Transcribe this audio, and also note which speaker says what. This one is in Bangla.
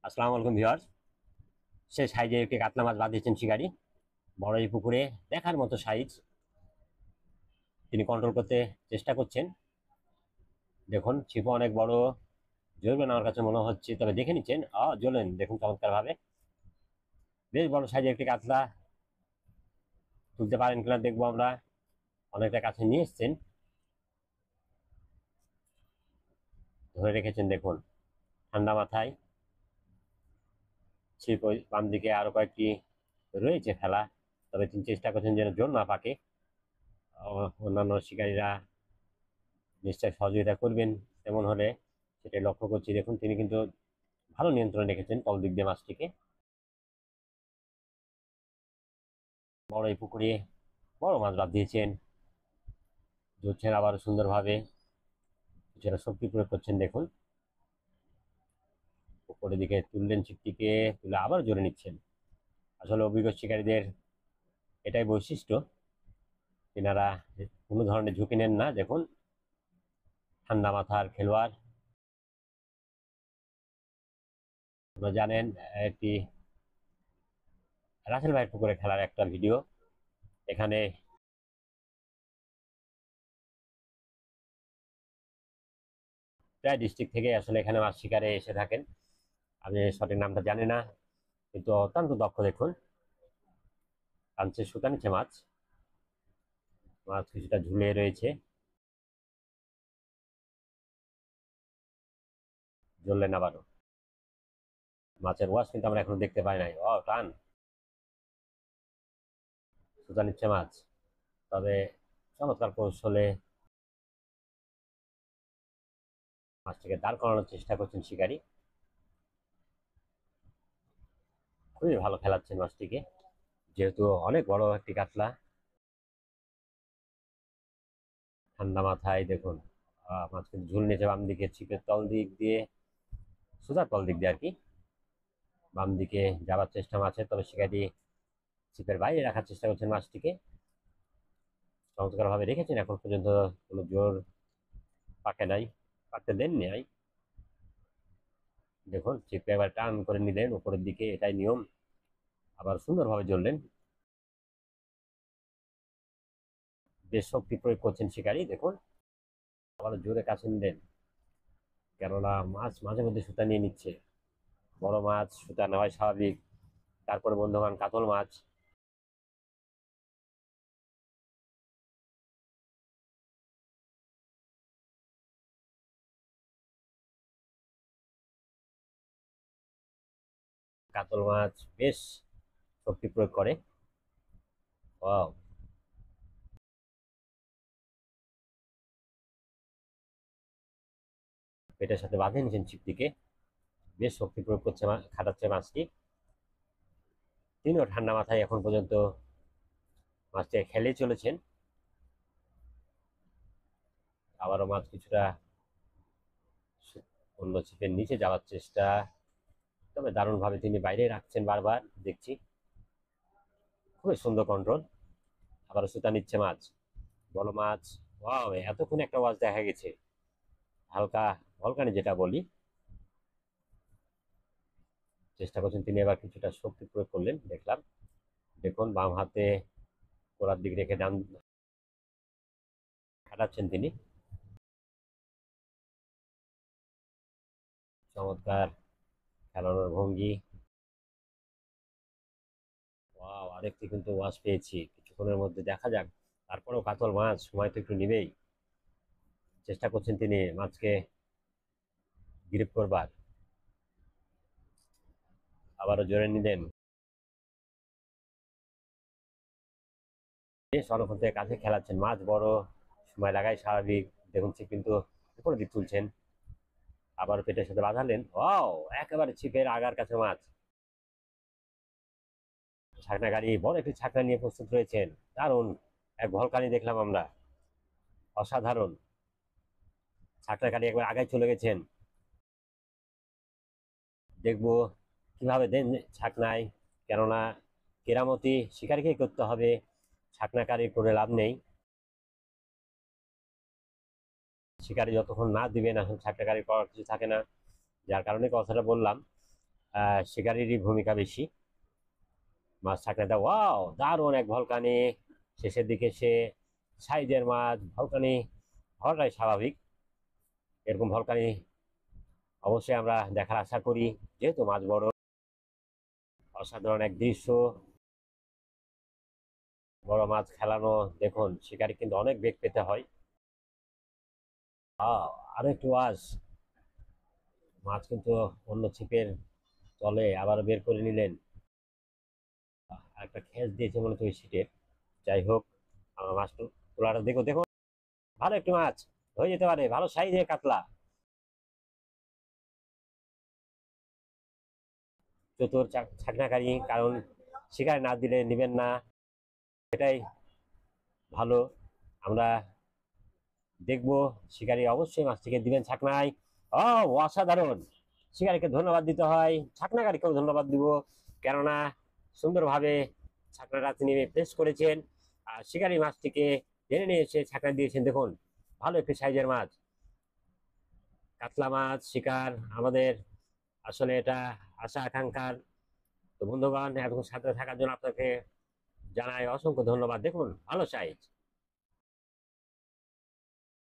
Speaker 1: আসসালামু আলাইকুম ভিউয়ার্স। সে সাইজে একটি কাতলা মাছ বাদ দিয়েছেন শিকারি। বড় এই পুকুরে দেখার মতো সাইজ, তিনি কন্ট্রোল করতে চেষ্টা করছেন। দেখুন ছিপও অনেক বড়, জ্বলবে না আমার কাছে মনে হচ্ছে, তবে দেখে নিচ্ছেন। জ্বলেন, দেখুন চমৎকার ভাবে। বেশ বড় সাইজের একটি কাতলা তুলতে পারেন কিনা দেখবো আমরা। অনেকটা কাছে নিয়ে এসছেন, ধরে রেখেছেন দেখুন ঠান্ডা মাথায়। ছিপ ওই বাম দিকে আরো কয়েকটি রয়েছে ফেলা, তবে তিনি চেষ্টা করছেন যেন জোর না পাকে। অন্যান্য শিকারীরা নিশ্চয় সহযোগিতা করবেন, তেমন হলে সেটাই লক্ষ্য করছি। দেখুন তিনি কিন্তু ভালো নিয়ন্ত্রণ রেখেছেন তল দিক দিয়ে মাছটিকে। বড় এই পুকুরে বড় মাছ বাদ দিয়েছেন, ধরছেন আবার সুন্দরভাবে। কিছুটা শক্তি প্রয়োগ করছেন দেখুন। উপরের দিকে তুললেন ছিপটিকে, তুলে আবার জোরে নিচ্ছেন। আসলে অভিজ্ঞ শিকারীদের এটাই বৈশিষ্ট্য, তিনারা কোনো ধরনের ঝুঁকি নেন না। দেখুন ঠান্ডা মাথার খেলোয়াড়। আপনারা জানেন একটি রাসেল ভাইয়ের পুকুরে খেলার একটা ভিডিও, এখানে প্রায় ডিস্ট্রিক্ট থেকে আসলে এখানে মাছ শিকারে এসে থাকেন। আমি সঠিক নামটা জানি না, কিন্তু অত্যন্ত দক্ষ। দেখুন টানছে, সুতা নিচ্ছে মাছ। মাছ কিছুটা ঝুলে রয়েছে, জ্বললেন আবারও। মাছের ওয়াশ কিন্তু আমরা এখনো দেখতে পাই নাই। টান, সুতা নিচ্ছে মাছ, তবে চমৎকার কৌশলে মাছটিকে দাঁড় করানোর চেষ্টা করছেন শিকারী। খুবই ভালো খেলাচ্ছেন মাছটিকে, যেহেতু অনেক বড় একটি কাতলা। ঠান্ডা মাথায় দেখুন মাছ কিন্তু ঝুল নিয়েছে বাম দিকে, ছিপের তল দিক দিয়ে, সুতার তল দিক দিয়ে আর কি। বাম দিকে যাওয়ার চেষ্টা মাছের, তবে শিকারী ছিপের বাইরে রাখার চেষ্টা করছেন মাছটিকে। চমৎকার ভাবে রেখেছেন, এখন পর্যন্ত কোনো জোর পাকে নাই, পাকতে দেননি। দেখুন ছিপে এবার টান করে নিলেন উপরের দিকে, এটাই নিয়ম। আবার সুন্দরভাবে জ্বললেন। বেশ শক্তি প্রয়োগ করছেন শিকারী। দেখুন আবার জোরে কাছে নিলেন, কেননা মাছ মাঝে মধ্যে সুতা নিয়ে নিচ্ছে। বড় মাছ সুতা নেওয়াই স্বাভাবিক। তারপরে বন্ধুবান কাতল মাছ। কাতল মাছ বেশ শক্তি প্রয়োগ করে। ওয়াও, পেটের সাথে বাঁধে নিয়েছেন ছিপটিকে। বেশ শক্তি প্রয়োগ করছে, খাটাচ্ছে মাছটি। তিনিও ঠান্ডা মাথায় এখন পর্যন্ত মাছটি খেলেই চলেছেন। আবারও মাছ কিছুটা অন্য ছিপের নিচে যাওয়ার চেষ্টা, তবে দারুণভাবে তিনি বাইরে রাখছেন বারবার দেখছি। খুবই সুন্দর কন্ট্রোল। আবারও সুতা নিচ্ছে মাছ, বড় মাছ। ওয়াও, এতক্ষণ একটা ওয়াজ দেখা গেছে, হালকা ভলকানি যেটা বলি। চেষ্টা করছেন তিনি, এবার কিছুটা শক্তি প্রয়োগ করলেন দেখলাম। দেখুন বাম হাতে গোড়ার দিক রেখে ডান খাটাচ্ছেন তিনি। চমৎকার খেলানোর ভঙ্গি। ওয়াও, আরেকটি কিন্তু ওয়াশ পেয়েছি, কিছুক্ষণের মধ্যে দেখা যাক। তারপরেও কাতল মাছ, সময় তো একটু নিবেই। চেষ্টা করছেন তিনি মাছকে গ্রিপ করবার। আবারও জোরে নিলেন, বেশ অনেকক্ষণ থেকে কাছে খেলাচ্ছেন। মাছ বড়, সময় লাগাই স্বাভাবিক। দেখুন ছিপ কিন্তু উপরের দিক তুলছেন, আবার পেটের সাথে বাঁধালেন। একেবারে ছিপের আগার কাছে মাছ। ছাকনা গাড়ি বড় একটি ছাকনা নিয়ে প্রস্তুত রয়েছেন। দারুণ এক ভলকানি দেখলাম আমরা, অসাধারণ। ছাকনা গাড়ি একবার আগায় চলে গেছেন। দেখবো কিভাবে দেন ছাকনায়, কেননা কেরামতি শিকারীকেই করতে হবে, ছাকনাকারী করে লাভ নেই। শিকারী যতক্ষণ না দিবে না, ছাকনাকারী করার কিছু থাকে না। যার কারণে কথাটা বললাম, শিকারিরই ভূমিকা বেশি। মাছ ছাকনা দেওয়া, ওয়াও দারুণ এক ভলকানি। শেষের দিকে সে সাইজের মাছ ভলকানি হওয়াটাই স্বাভাবিক। এরকম ভলকানি অবশ্যই আমরা দেখার আশা করি, যেহেতু মাছ বড়। অসাধারণ এক দৃশ্য, বড় মাছ খেলানো। দেখুন শিকারি কিন্তু অনেক বেগ পেতে হয়। আরো একটু ওয়াশ, মাছ কিন্তু অন্য ছিপের তলে আবার বের করে নিলেন। একটা খেস দিয়েছে মনে হচ্ছে ওই সিটের। যাই হোক, আমার মাছ তোলাটা দেখো দেখো, ভালো একটি মাছ হয়ে যেতে পারে, ভালো সাইজের কাতলা। চতুর ছাকনাকারী, কারণ শিকারি না দিলে নিবেন না, এটাই ভালো। আমরা দেখবো শিকারি অবশ্যই মাছটিকে দিবেন ছাকনায়। ও অসাধারণ! শিকারিকে ধন্যবাদ দিতে হয়, ছাকনাকারীকেও ধন্যবাদ দিব, কেননা সুন্দরভাবে ছাকনাটা তিনি প্লেস করেছেন। আর শিকারি মাছটিকে টেনে নিয়ে এসে ছাকনা দিয়েছেন। দেখুন ভালো একটি সাইজের মাছ, কাতলা মাছ শিকার আমাদের আসলে এটা আশা আকাঙ্ক্ষার। তো বন্ধুগণ, এতক্ষণ সাথে থাকার জন্য আপনাকে জানাই অসংখ্য ধন্যবাদ। দেখুন ভালো সাইজ।